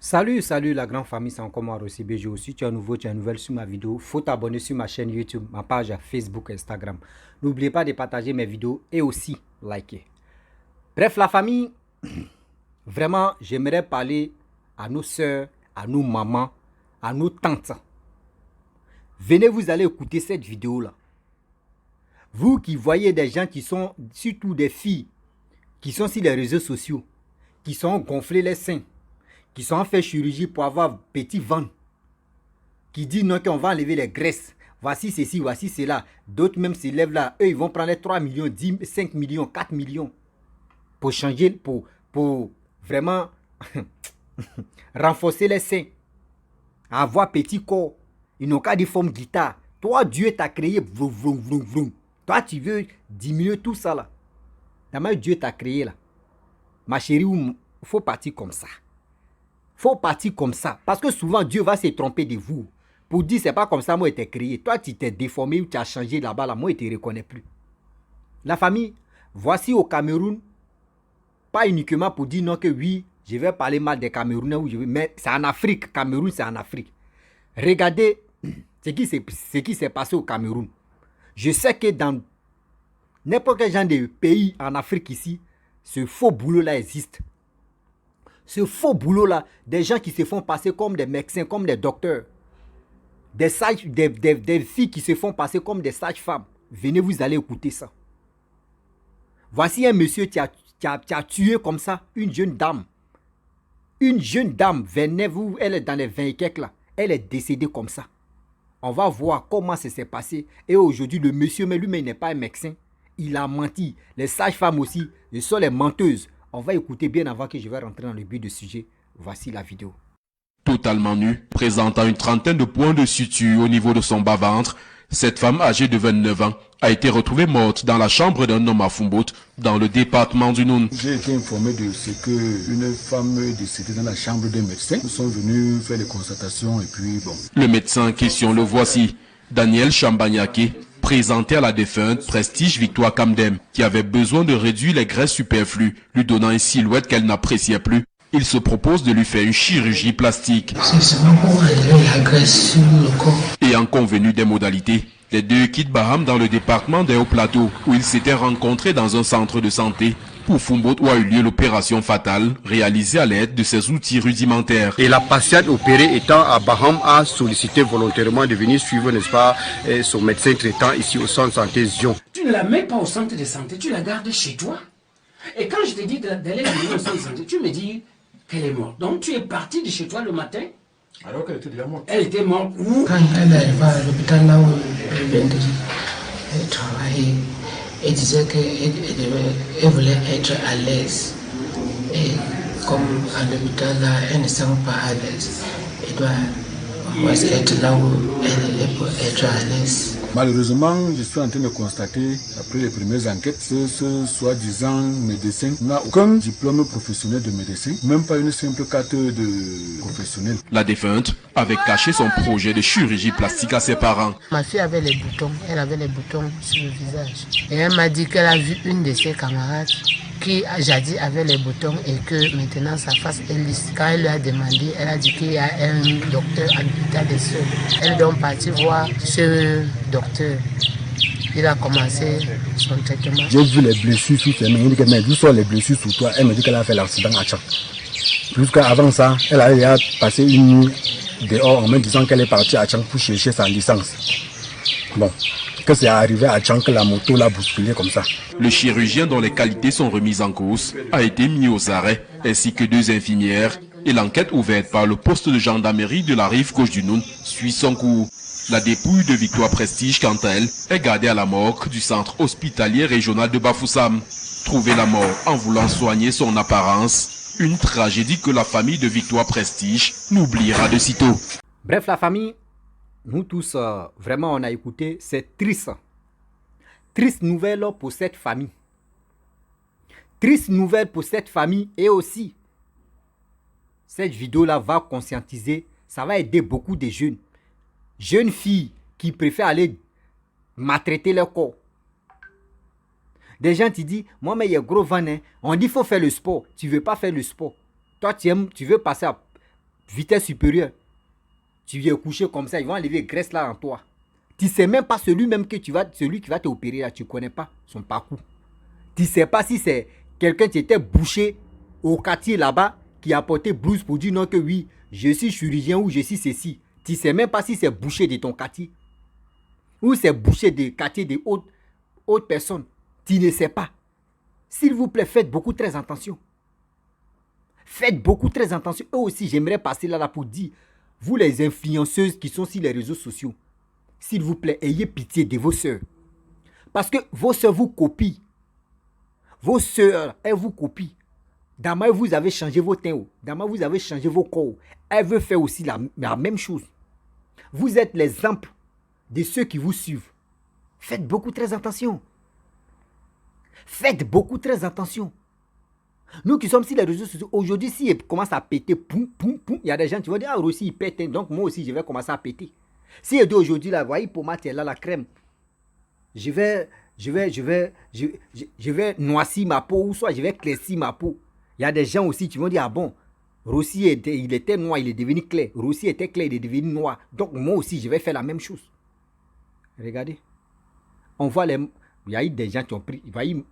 Salut la grande famille, c'est encore moi Rossi BG. Si tu es nouveau, tu es nouvelle sur ma vidéo, faut t'abonner sur ma chaîne YouTube, ma page Facebook, Instagram. N'oubliez pas de partager mes vidéos et aussi liker. Bref, la famille, vraiment, j'aimerais parler à nos soeurs, à nos mamans, à nos tantes. Venez, vous allez écouter cette vidéo-là. Vous qui voyez des gens qui sont, surtout des filles, qui sont sur les réseaux sociaux, qui sont gonflés les seins, qui sont en fait chirurgie pour avoir petit ventre, qui disent non qu'on va enlever les graisses, voici ceci, voici cela. D'autres même s'élèvent là, eux ils vont prendre les 3 millions, 10, 5 millions, 4 millions pour changer, pour vraiment renforcer les seins, avoir petit corps. Ils n'ont qu'à des formes guitare. Toi, Dieu t'a créé, vroom, vroom, vroom, vroom. Toi, tu veux diminuer tout ça là. D'abord, Dieu t'a créé là. Ma chérie, il faut partir comme ça. Faut partir comme ça. Parce que souvent, Dieu va se tromper de vous. Pour dire, c'est pas comme ça, moi, j'ai été créé. Toi, tu t'es déformé ou tu as changé là-bas, là, moi, je ne te reconnais plus. La famille, voici au Cameroun, pas uniquement pour dire non que oui, je vais parler mal des Camerounais, mais c'est en Afrique. Cameroun, c'est en Afrique. Regardez ce qui s'est passé au Cameroun. Je sais que dans n'importe quel genre de pays en Afrique ici, ce faux boulot-là existe. Ce faux boulot-là, des gens qui se font passer comme des médecins, comme des docteurs, des filles qui se font passer comme des sages-femmes. Venez, vous allez écouter ça. Voici un monsieur qui a tué comme ça une jeune dame. Une jeune dame, venez-vous, elle est dans les 20 et quelques là. Elle est décédée comme ça. On va voir comment ça s'est passé. Et aujourd'hui, le monsieur, mais lui-même, il n'est pas un médecin. Il a menti. Les sages-femmes aussi, ils sont les menteuses. On va écouter bien avant que je vais rentrer dans le but du sujet. Voici la vidéo. Totalement nue, présentant une trentaine de points de suture au niveau de son bas-ventre, cette femme âgée de 29 ans a été retrouvée morte dans la chambre d'un homme à Fumbout, dans le département du Noun. J'ai été informé de ce qu'une femme est décédée dans la chambre d'un médecin. Nous sommes venus faire les constatations et puis bon. Le médecin en question, le voici, Daniel Chambagnaké, présenté à la défunte Prestige Victoire Kamdem, qui avait besoin de réduire les graisses superflues, lui donnant une silhouette qu'elle n'appréciait plus. Il se propose de lui faire une chirurgie plastique. C'est seulement pour enlever la graisse sur le corps. Ayant convenu des modalités, les deux quittent Baham dans le département des Hauts-Plateaux, où ils s'étaient rencontrés dans un centre de santé. Pour Fumbout, où a eu lieu l'opération fatale, réalisée à l'aide de ses outils rudimentaires. Et la patiente opérée étant à Baham a sollicité volontairement de venir suivre, n'est-ce pas, son médecin traitant ici au centre de santé Zion. Tu ne la mets pas au centre de santé, tu la gardes chez toi. Et quand je te dis d'aller au centre de santé, tu me dis qu'elle est morte. Donc tu es parti de chez toi le matin. Alors qu'elle était déjà morte. Elle était morte où? Quand elle arriva à l'hôpital là où elle travaillait, elle disait qu'elle voulait être à l'aise. Et comme à l'hôpital là, elle ne sent pas à l'aise. Elle doit être là où elle est pour être à l'aise. Malheureusement, je suis en train de constater, après les premières enquêtes, ce soi-disant médecin n'a aucun diplôme professionnel de médecin, même pas une simple carte de professionnel. La défunte avait caché son projet de chirurgie plastique à ses parents. Ma fille avait les boutons, elle avait les boutons sur le visage. Et elle m'a dit qu'elle a vu une de ses camarades qui jadis avait les boutons et que maintenant sa face est lisse. Quand elle lui a demandé, elle a dit qu'il y a un docteur à l'hôpital des Sœurs. Elle est donc partie voir ce docteur. Il a commencé son traitement. J'ai vu les blessures sur ses mains. Il dit que mais vu sur les blessures sur toi, elle me dit qu'elle a fait l'accident à Tchak. Plus qu'avant ça, elle a passé une nuit dehors en me disant qu'elle est partie à Tchak pour chercher sa licence. Bon, que c'est arrivé à Tchak que la moto l'a bousculé comme ça. Le chirurgien dont les qualités sont remises en cause a été mis aux arrêts, ainsi que deux infirmières, et l'enquête ouverte par le poste de gendarmerie de la rive gauche du Noun suit son cours. La dépouille de Victoire Prestige, quant à elle, est gardée à la morgue du centre hospitalier régional de Bafoussam. Trouver la mort en voulant soigner son apparence, une tragédie que la famille de Victoire Prestige n'oubliera de sitôt. Bref, la famille, nous tous, vraiment, on a écouté, c'est triste. Triste nouvelle pour cette famille. Triste nouvelle pour cette famille et aussi, cette vidéo-là va conscientiser, ça va aider beaucoup de jeunes. Jeunes filles qui préfèrent aller maltraiter leur corps. Des gens qui disent, moi, mais il y a gros van, hein. On dit qu'il faut faire le sport. Tu ne veux pas faire le sport. Toi, tu veux passer vitesse supérieure. Tu viens coucher comme ça, ils vont enlever graisse là en toi. Tu ne sais même pas celui qui va t'opérer là, tu ne connais pas son parcours. Tu ne sais pas si c'est quelqu'un qui était bouché au quartier là-bas, qui a porté blouse pour dire non que oui, je suis chirurgien ou je suis ceci. Tu ne sais même pas si c'est bouché de ton quartier. Ou c'est bouché des quartiers de autres personnes. Tu ne sais pas. S'il vous plaît, faites beaucoup très attention. Faites beaucoup très attention. Eux aussi, j'aimerais passer là pour dire, vous les influenceuses qui sont sur les réseaux sociaux, s'il vous plaît, ayez pitié de vos sœurs. Parce que vos sœurs vous copient. Vos sœurs, elles vous copient. Demain, vous avez changé vos teints. Demain, vous avez changé vos corps. Elles veulent faire aussi la même chose. Vous êtes l'exemple de ceux qui vous suivent. Faites beaucoup très attention. Faites beaucoup très attention. Nous qui sommes sur les réseaux sociaux, aujourd'hui, s'ils commencent à péter, poum, poum, poum, il y a des gens qui vont dire, ah, Russie, il pète, donc moi aussi, je vais commencer à péter. Si il dit aujourd'hui, là, voyez, pour moi, là, la crème, je vais noircir ma peau, ou soit je vais éclaircir ma peau. Il y a des gens aussi qui vont dire, ah bon, Russie, il était noir, il est devenu clair. Russie était clair, il est devenu noir. Donc moi aussi, je vais faire la même chose. Regardez. On voit il y a eu des gens qui ont pris, vous voyez,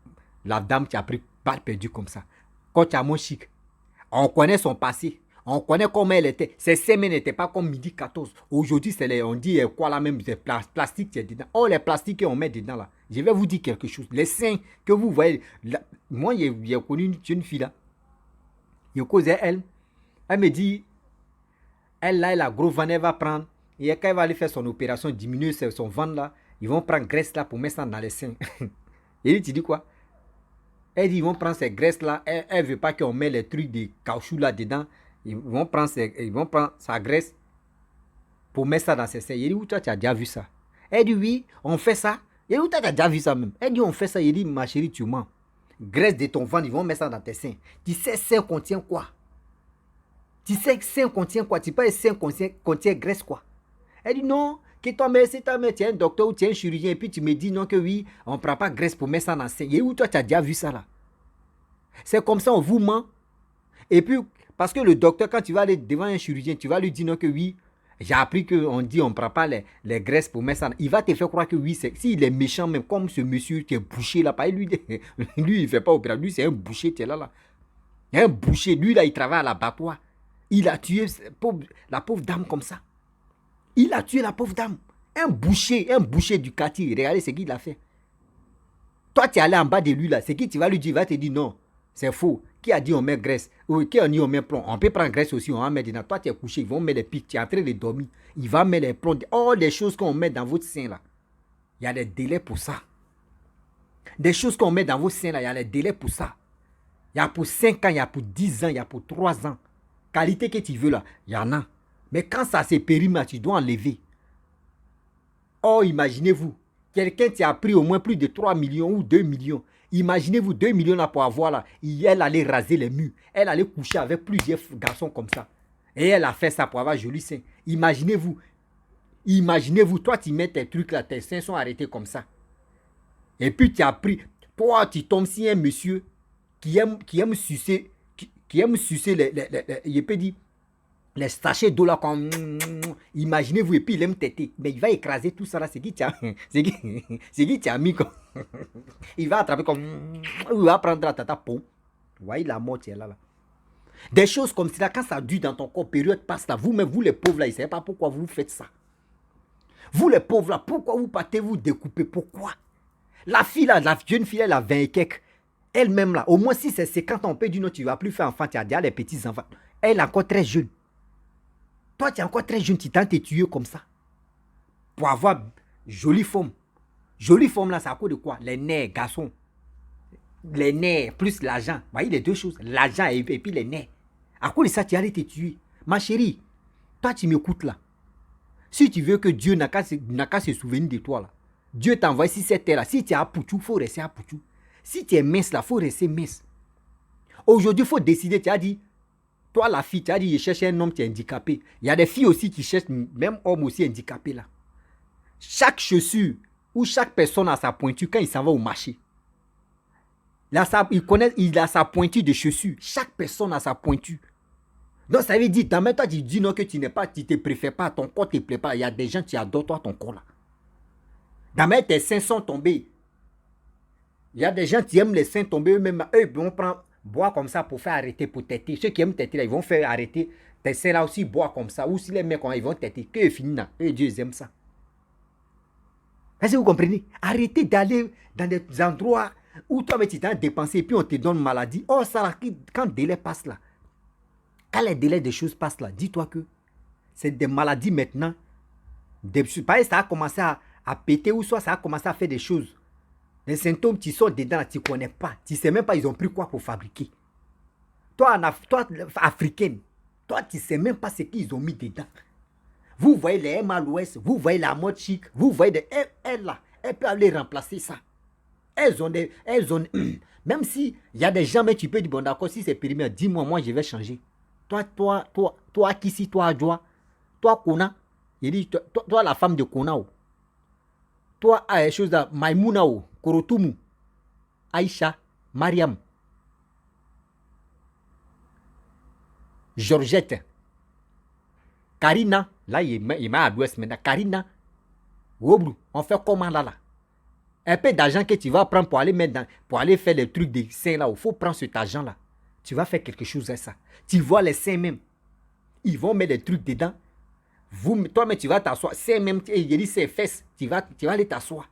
la dame qui a pris balle perdue comme ça. Quand tu as mon chic, on connaît son passé. On connaît comment elle était. Ses semaines n'étaient pas comme midi 14. Aujourd'hui, on dit quoi là même, c'est plastique qui est dedans. Oh, les plastiques qu'on met dedans là. Je vais vous dire quelque chose. Les seins que vous voyez. Là, moi, j'ai connu une jeune fille là. Je causais elle. Elle me dit, elle a gros ventre, elle va prendre. Et quand elle va aller faire son opération, diminuer son ventre là, ils vont prendre graisse là pour mettre ça dans les seins. Et tu dis quoi? Elle dit, ils vont prendre ces graisses là. Elle ne veut pas qu'on mette les trucs de caoutchouc là dedans. Ils vont prendre sa graisse pour mettre ça dans ses seins. Il dit, où toi tu as déjà vu ça? Elle dit, oui, on fait ça. Il dit, où toi tu as déjà vu ça même? Elle dit, on fait ça. Il dit, ma chérie, tu mens. Graisse de ton ventre, ils vont mettre ça dans tes seins. Tu sais, sein contient quoi? Tu sais que sein contient quoi? Tu sais, sein contient graisse quoi? Elle dit, non, que toi, mais si tu es un docteur ou tu es un chirurgien, et puis tu me dis non que oui, on ne prend pas graisse pour mettre ça dans le sein. Et où toi tu as déjà vu ça là? C'est comme ça, on vous ment. Et puis, parce que le docteur, quand tu vas aller devant un chirurgien, tu vas lui dire non que oui, j'ai appris qu'on dit on ne prend pas les graisses pour mettre ça. Il va te faire croire que oui, s'il est méchant, même comme ce monsieur qui est bouché là, lui, il ne fait pas opération. Lui, c'est un boucher, tu es là. Il y a un boucher, lui là, il travaille à l'abattoir. Il a tué la pauvre dame comme ça. Il a tué la pauvre dame. Un boucher du quartier. Regardez ce qu'il a fait. Toi, tu es allé en bas de lui là. C'est qui tu vas lui dire? Il va te dire non. C'est faux. Qui a dit on met graisse? Ou qui a dit on met plomb? On peut prendre graisse aussi, on va mettre dedans. Toi, tu es couché, ils vont mettre les pics, tu es en train de dormir. Ils vont mettre les plombs. Oh, les choses qu'on met dans votre sein là. Il y a des délais pour ça. Des choses qu'on met dans vos seins là, il y a des délais pour ça. Il y a pour 5 ans, il y a pour 10 ans, il y a pour 3 ans. Qualité que tu veux là, il y en a. Mais quand ça se périme, tu dois enlever. Oh, imaginez-vous, quelqu'un qui a pris au moins plus de 3 millions ou 2 millions. Imaginez-vous 2 millions là pour avoir là. Elle allait raser les murs. Elle allait coucher avec plusieurs garçons comme ça. Et elle a fait ça pour avoir joli sein. Imaginez-vous. Imaginez-vous, toi tu mets tes trucs là, tes seins sont arrêtés comme ça. Et puis tu as pris. Toi tu tombes sur un monsieur qui aime sucer. Qui aime sucer il peut dire. Les sachets d'eau là, comme imaginez-vous, et puis il aime têter. Mais il va écraser tout ça là. C'est qui tu as mis comme. Il va attraper comme. Il va prendre la tata peau. Vous voyez la mort, elle là. Des choses comme ça, quand ça dure dans ton corps, période passe là. Vous-même, vous les pauvres là, ils ne savez pas pourquoi vous faites ça. Vous les pauvres là, pourquoi vous partez vous découper? Pourquoi? La fille là, la jeune fille, elle a 20 et quelques. Elle-même là, au moins si c'est 50 ans, on peut dire non, tu ne vas plus faire enfant, tu as déjà les petits enfants. Elle est encore très jeune. Toi, tu es encore très jeune, tu tentes de tuer comme ça. Pour avoir jolie forme. Jolie forme là, c'est à cause de quoi? Les nerfs, garçons. Les nerfs plus l'argent. Vous voyez les deux choses. L'argent et puis les nerfs. À cause de ça, tu allais te tuer. Ma chérie, toi, tu m'écoutes là. Si tu veux que Dieu n'a qu'à se souvenir de toi là. Dieu t'envoie ici cette terre là. Si tu es à Pouchou, il faut rester à Pouchou. Si tu es mince là, il faut rester mince. Aujourd'hui, il faut décider. Tu as dit. Toi, la fille, tu as dit, je cherche un homme qui est handicapé. Il y a des filles aussi qui cherchent, même hommes aussi handicapés là. Chaque chaussure ou chaque personne a sa pointure quand il s'en va au marché. Il a sa pointure de chaussure. Chaque personne a sa pointure. Donc ça veut dire, dans même toi tu dis non que tu n'es pas, tu te préfères pas, ton corps te plaît pas. Il y a des gens qui adorent toi, ton corps là. Dans même tes seins sont tombés. Il y a des gens qui aiment les seins tomber eux-mêmes. Eux, ils vont prendre, boire comme ça pour faire arrêter, pour têter. Ceux qui aiment têter là, ils vont faire arrêter. Tes seins là aussi, boire comme ça. Ou si les mecs, ils vont têter. Que fini là. Eux, Dieu, ils aiment ça. Est-ce que vous comprenez? Arrêtez d'aller dans des endroits où toi, tu t'as dépensé et puis on te donne maladie. Oh, ça, quand le délai passe là, quand les délais des choses passent là, dis-toi que c'est des maladies maintenant. Pareil, ça a commencé à péter ou soit ça a commencé à faire des choses. Les symptômes, tu sors dedans, tu ne connais pas. Tu ne sais même pas ils ont pris quoi pour fabriquer. Toi, africaine, toi, tu ne sais même pas ce qu'ils ont mis dedans. Vous voyez les MALOS, vous voyez la mode chic, vous voyez elles là, elles peuvent aller remplacer ça. Elles ont même si il y a des gens, mais tu peux dire, bon d'accord, si c'est périmé, dis-moi, moi je vais changer. Toi, Kissi, toi, Adjoa, toi, Kona, il dit, toi, la femme de Kona, toi, chose là, Maïmouna, Korotumu, Aïcha, Mariam, Georgette, Karina, là, il m'a à l'ouest maintenant, Karina, Woblu, on fait comment là? Un peu d'argent que tu vas prendre pour aller mettre pour aller faire les trucs des seins là, il faut prendre cet argent là. Tu vas faire quelque chose avec ça. Tu vois les seins même. Ils vont mettre des trucs dedans. Toi-même, tu vas t'asseoir. Seins même, il dit c'est fesses. Tu vas aller t'asseoir.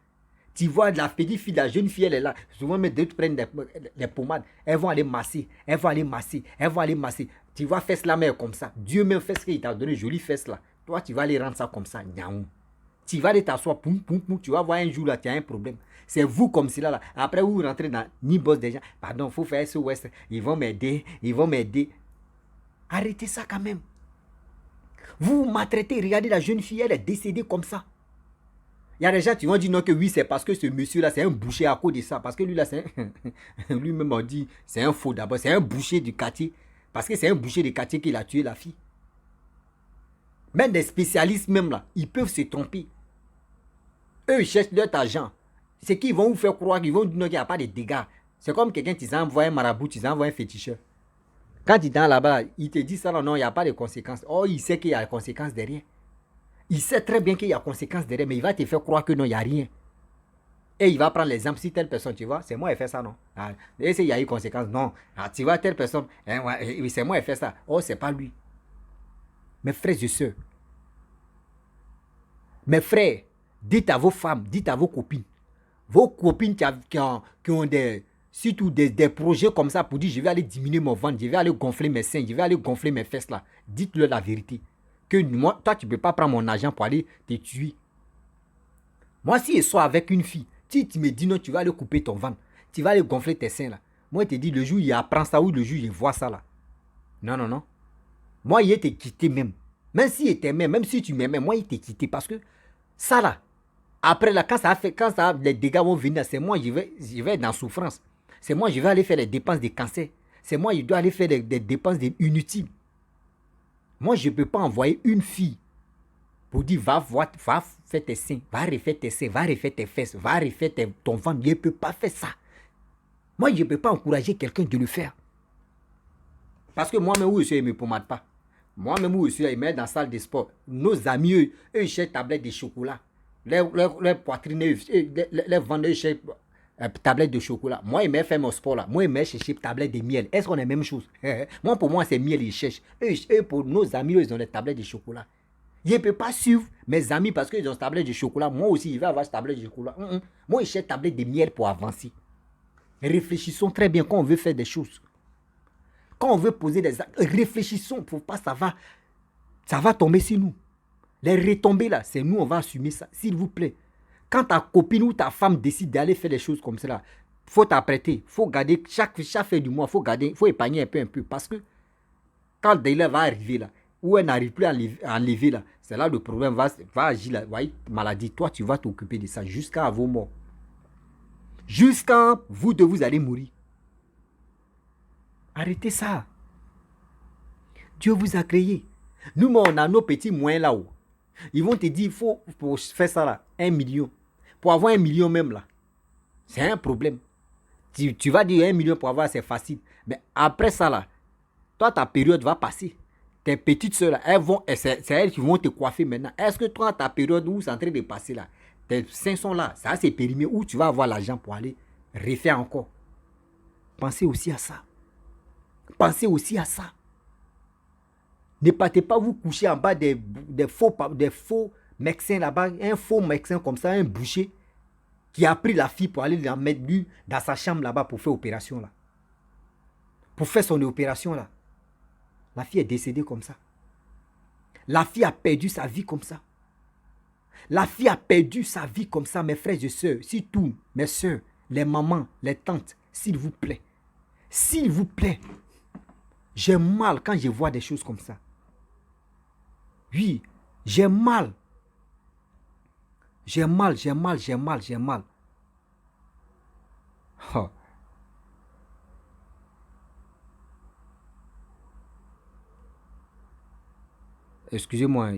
Tu vois la petite fille, la jeune fille, elle est là. Souvent, mais d'autres prennent des pommades. Elles vont aller masser. Elles vont aller masser. Elles vont aller masser. Tu vois fesses la mère comme ça. Dieu même fait ce qu'il t'a donné, jolie fesses là. Toi, tu vas aller rendre ça comme ça. Niaou. Tu vas aller t'asseoir, tu vas voir un jour là, tu as un problème. C'est vous comme cela là. Après, vous rentrez dans ni boss des gens. Pardon, il faut faire ce ouest. Ils vont m'aider. Arrêtez ça quand même. Vous maltraitez. Regardez la jeune fille, elle est décédée comme ça. Il y a des gens qui vont dire non que oui, c'est parce que ce monsieur là, c'est un boucher à cause de ça. Parce que lui là, lui-même on dit, c'est un faux d'abord. C'est un boucher du quartier. Parce que c'est un boucher du quartier qui a tué la fille. Même des spécialistes même là, ils peuvent se tromper. Eux, ils cherchent leur argent. C'est qu'ils vont vous faire croire qu'ils vont dire qu'il n'y a pas de dégâts. C'est comme quelqu'un qui envoie un marabout, tu envoie un féticheur. Quand il est là-bas, il te dit ça, non, il n'y a pas de conséquences. Oh, il sait qu'il y a des conséquences derrière. Il sait très bien qu'il y a des conséquences derrière, mais il va te faire croire que non, il n'y a rien. Et il va prendre l'exemple, si telle personne, tu vois, c'est moi qui ai fait ça, non. Et s'il y a eu conséquences, non. Tu vois, telle personne, c'est moi qui ai fait ça. Oh, c'est pas lui. Mes frères et sœurs, mes frères, dites à vos femmes, dites à vos copines qui ont surtout des projets comme ça pour dire je vais aller diminuer mon ventre, je vais aller gonfler mes seins, je vais aller gonfler mes fesses là. Dites-leur la vérité. Que moi, toi, tu ne peux pas prendre mon argent pour aller te tuer. Moi, si je sois avec une fille, si tu me dis non, tu vas aller couper ton ventre, tu vas aller gonfler tes seins là. Moi, je te dis le jour où il apprend ça ou le jour où il voit ça là. Non. Moi, il était quitté même. Même si t'aimait, même si tu m'aimais, moi, il était quitté parce que ça là, après là, quand les dégâts vont venir, c'est moi, je vais être dans souffrance. C'est moi, je vais aller faire les dépenses de cancer. C'est moi, je dois aller faire des dépenses inutiles. Moi, je ne peux pas envoyer une fille pour dire va faire tes seins, va refaire tes seins, va refaire tes fesses, va refaire ton ventre. Je ne peux pas faire ça. Moi, je ne peux pas encourager quelqu'un de le faire. Parce que moi-même, où je suis, je ne me pommade pas. Moi-même, où je suis, je me mets dans la salle de sport. Nos amis, eux, ils cherchent tablette de chocolat. Les poitrines, les vendeurs cherchent tablette de chocolat. Moi, ils me font mon sport là. Moi, ils me cherchent tablette de miel. Est-ce qu'on a la même chose? Moi, pour moi, c'est miel, ils cherchent. Eux, pour nos amis, eux, ils ont des tablettes de chocolat. Je ne peux pas suivre mes amis parce qu'ils ont des tablettes de chocolat. Moi aussi, je vais avoir des tablettes de chocolat. Moi, ils cherchent tablette de miel pour avancer. Réfléchissons très bien quand on veut faire des choses. Quand on veut poser des actes, réfléchissons pour pas ça va tomber sur nous. Les retombées là, c'est nous, on va assumer ça, s'il vous plaît. Quand ta copine ou ta femme décide d'aller faire des choses comme cela, il faut t'apprêter, il faut garder chaque fin du mois, il faut épargner un peu, parce que quand le délai va arriver là, où elle n'arrive plus à enlever là, c'est là le problème va agir là, voyez, maladie, toi tu vas t'occuper de ça jusqu'à vos morts. Jusqu'à vous allez mourir. Arrêtez ça. Dieu vous a créé. Nous, on a nos petits moyens là-haut. Ils vont te dire, il faut pour faire ça là, 1 million. Pour avoir 1 million même là, c'est un problème. Tu vas dire 1 million pour avoir, c'est facile. Mais après ça là, toi, ta période va passer. tes petites soeurs, là, c'est elles qui vont te coiffer maintenant. Est-ce que toi, ta période où c'est en train de passer là, tes seins sont là, ça c'est périmé, où tu vas avoir l'argent pour aller refaire encore. Pensez aussi à ça. Pensez aussi à ça. Ne partez pas vous coucher en bas des faux médecins là-bas, un faux médecin comme ça, un boucher, qui a pris la fille pour aller la mettre lui dans sa chambre là-bas pour faire opération là. Pour faire son opération là. La fille est décédée comme ça. La fille a perdu sa vie comme ça. La fille a perdu sa vie comme ça, mes frères et sœurs. Surtout, mes sœurs, les mamans, les tantes, s'il vous plaît. S'il vous plaît. J'ai mal quand je vois des choses comme ça. Oui, j'ai mal. J'ai mal. Oh. Excusez-moi.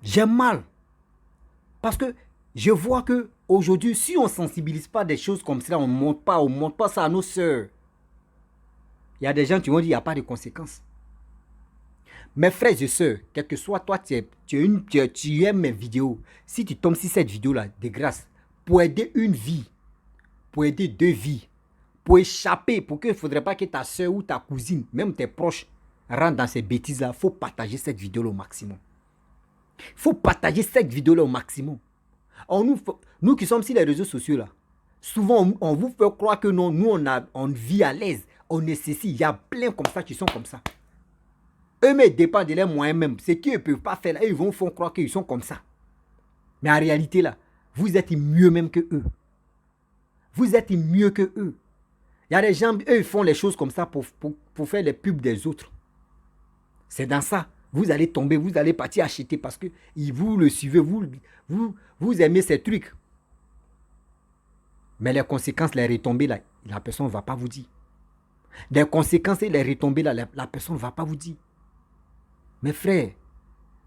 J'ai mal. Parce que je vois que aujourd'hui, si on ne sensibilise pas des choses comme ça, on ne montre pas ça à nos sœurs. Il y a des gens qui vont dire qu'il n'y a pas de conséquences. Mes frères et sœurs, quel que soit toi, tu aimes mes vidéos. Si tu tombes sur cette vidéo-là, de grâce, pour aider une vie, pour aider 2 vies, pour échapper, pour qu'il ne faudrait pas que ta soeur ou ta cousine, même tes proches, rentrent dans ces bêtises-là, il faut partager cette vidéo au maximum. Il faut partager cette vidéo-là au maximum. Nous qui sommes sur les réseaux sociaux, là, souvent, on vous fait croire que non, nous, on vit à l'aise, on nécessite. Il y a plein comme ça qui sont comme ça. Eux-mêmes dépendent de leurs moyens même. Ce qu'ils ne peuvent pas faire, là, ils vont faire croire qu'ils sont comme ça. Mais en réalité, là, vous êtes mieux même que eux. Vous êtes mieux que eux. Il y a des gens, eux, ils font les choses comme ça pour faire les pubs des autres. C'est dans ça. Vous allez tomber, vous allez partir acheter parce que vous le suivez, vous aimez ces trucs. Mais les conséquences, les retombées, là, la personne ne va pas vous dire. Les conséquences et les retombées, là, la personne ne va pas vous dire. Mes frères,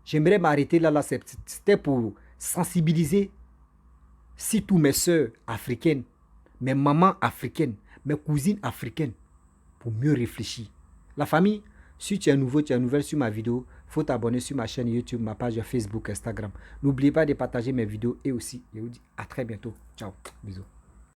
j'aimerais m'arrêter là. C'était pour sensibiliser surtout mes soeurs africaines, mes mamans africaines, mes cousines africaines, pour mieux réfléchir. La famille, si tu es nouveau, tu es nouvelle sur ma vidéo, il faut t'abonner sur ma chaîne YouTube, ma page Facebook, Instagram. N'oubliez pas de partager mes vidéos et aussi, je vous dis à très bientôt. Ciao, bisous.